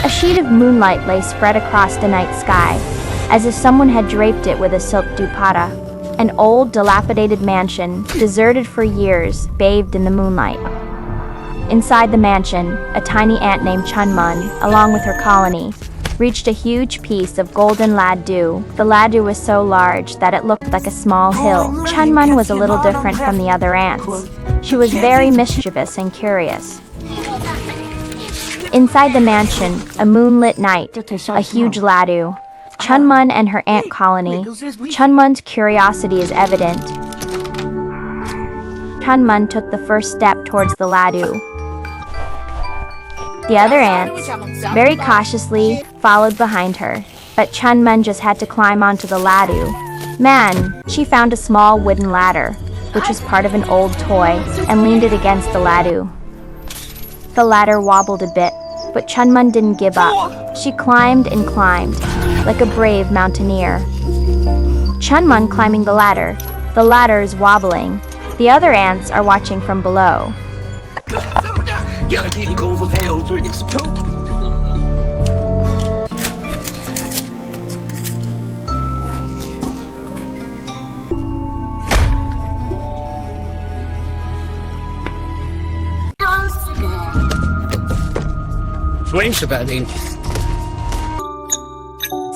A sheet of moonlight lay spread across the night sky, as if someone had draped it with a silk dupatta. An old, dilapidated mansion, deserted for years, bathed in the moonlight. Inside the mansion, a tiny ant named Chunmun, along with her colony, reached a huge piece of golden Laddoo. The Laddoo was so large that it looked like a small hill. Chunmun was a little different from the other ants. She was very mischievous and curious. Inside the mansion, a moonlit night, a huge Laddoo. Chunmun and her ant colony. Chunmun's curiosity is evident. Chunmun took the first step towards the Laddoo. The other ants, very cautiously, followed behind her, but Chunmun just had to climb onto the Laddoo. Man, she found a small wooden ladder, which was part of an old toy, and leaned it against the Laddoo. The ladder wobbled a bit, but Chunmun didn't give up. She climbed and climbed, like a brave mountaineer. Chunmun climbing the ladder. The ladder is wobbling. The other ants are watching from below.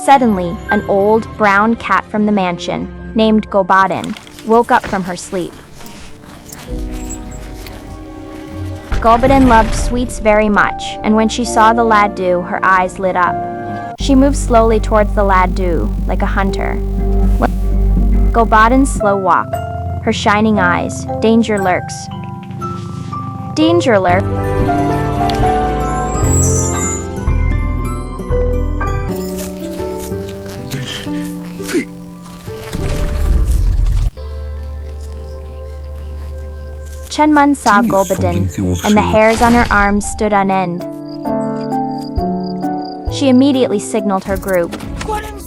Suddenly, an old, brown cat from the mansion, named Gulbadin, woke up from her sleep. Gulbadin loved sweets very much, and when she saw the Laddoo, her eyes lit up. She moved slowly towards the Laddoo, like a hunter. Gulbadin's slow walk, her shining eyes, danger lurks. Danger lurks. Chunmun saw Gulbadin, and the hairs on her arms stood on end. She immediately signaled her group.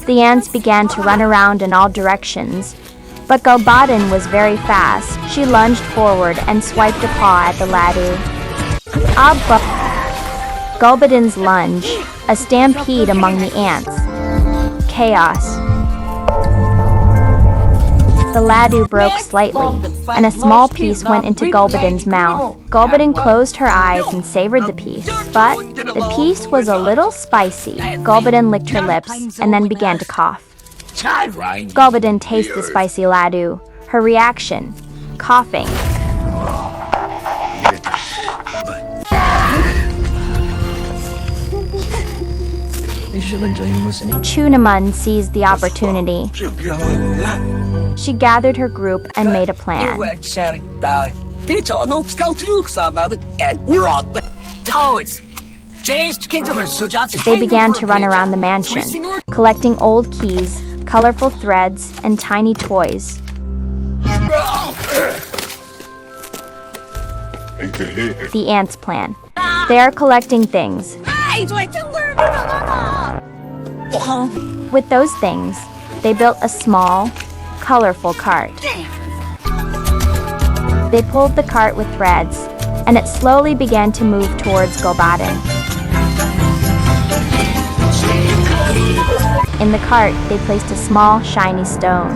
The ants began to run around in all directions, but Gulbadin was very fast. She lunged forward and swiped a paw at the Laddoo. Gulbadin's lunge, a stampede among the ants. Chaos. The Laddoo broke slightly, and a small piece went into Gulbadin's mouth. Gulbadin closed her eyes and savored the piece, but the piece was a little spicy. Gulbadin licked her lips and then began to cough. Gulbadin tasted the spicy Laddoo. Her reaction, coughing. Chunmun seized the opportunity. She gathered her group and made a plan. They began to run around the mansion, collecting old keys, colorful threads, and tiny toys. The ants' plan. They are collecting things. With those things, they built a small, colorful cart. They pulled the cart with threads, and it slowly began to move towards Gulbadin. In the cart, they placed a small, shiny stone.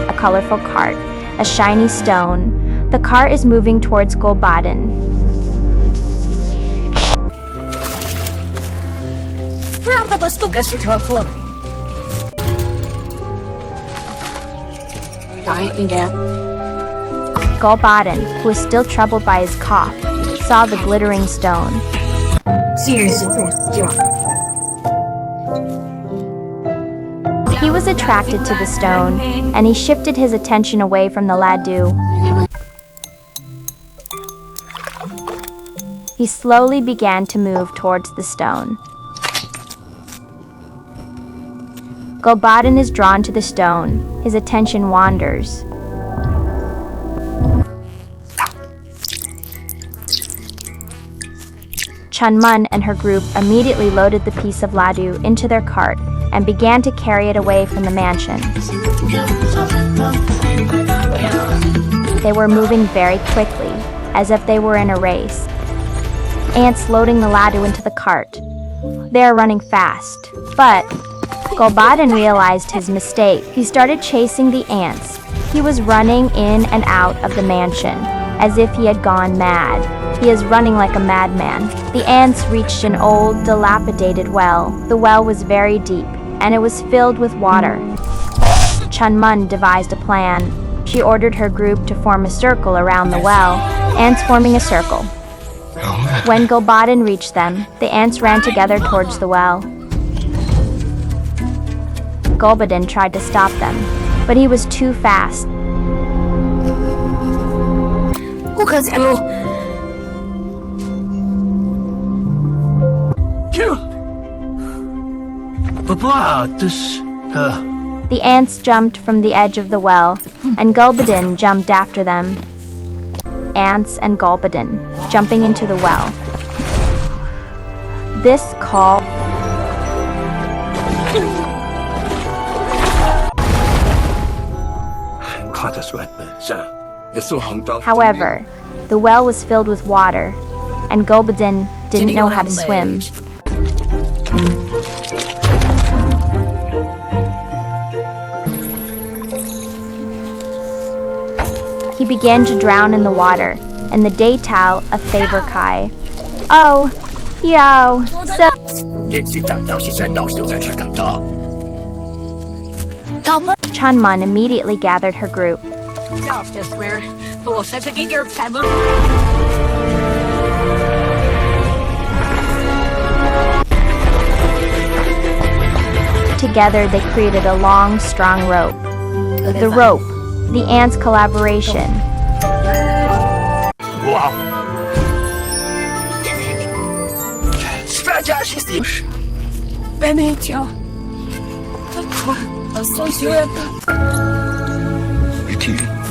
A colorful cart, a shiny stone. The cart is moving towards Gulbadin. Gulbadin, who was still troubled by his cough, saw the glittering stone. He was attracted to the stone, and he shifted his attention away from the Laddoo. He slowly began to move towards the stone. Gulbadin is drawn to the stone. His attention wanders. Chunmun and her group immediately loaded the piece of Laddoo into their cart and began to carry it away from the mansion. They were moving very quickly. as if they were in a race. Ants loading the Laddoo into the cart. They are running fast, but Gulbadin realized his mistake. He started chasing the ants. He was running in and out of the mansion, as if he had gone mad. He is running like a madman. The ants reached an old, dilapidated well. The well was very deep, and it was filled with water. Chunmun devised a plan. She ordered her group to form a circle around the well, ants forming a circle. When Gulbadin reached them, the ants ran together towards the well. Gulbadin tried to stop them, but he was too fast. The ants jumped from the edge of the well, and Gulbadin jumped after them. Ants and Gulbadin jumping into the well. This call. However, the well was filled with water, and Gulbadin didn't know how to swim. He began to drown in the water, and the day towel a favor Kai. Oh, yo, so. Chunmun immediately gathered her group. Together they created a long, strong rope. The rope, the ants' collaboration.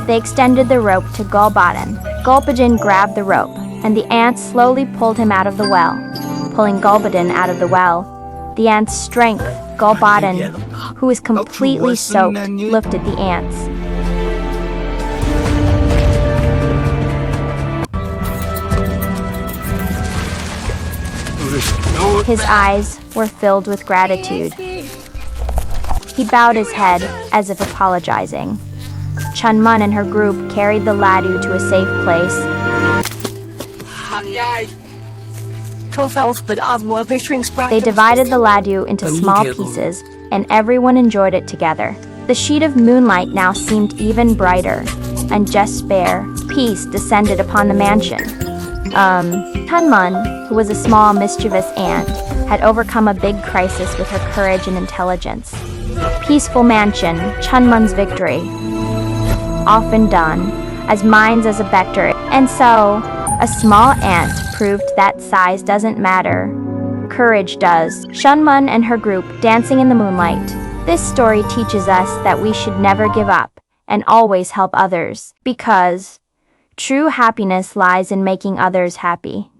They extended the rope to Gulbadin. Gulbadin grabbed the rope, and the ants slowly pulled him out of the well. Pulling Gulbadin out of the well, the ants' strength, Gulbadin, who was completely soaked, lifted the ants. His eyes were filled with gratitude. He bowed his head as if apologizing. Chunmun and her group carried the Laddoo to a safe place. They divided the Laddoo into small pieces, and everyone enjoyed it together. The sheet of moonlight now seemed even brighter, and despair, peace descended upon the mansion. Chunmun, who was a small, mischievous ant, had overcome a big crisis with her courage and intelligence. Peaceful mansion, Chunmun's victory. Often done, as minds as a vector, and so, a small ant proved that size doesn't matter. Courage does. Chunmun and her group dancing in the moonlight. This story teaches us that we should never give up and always help others, because true happiness lies in making others happy.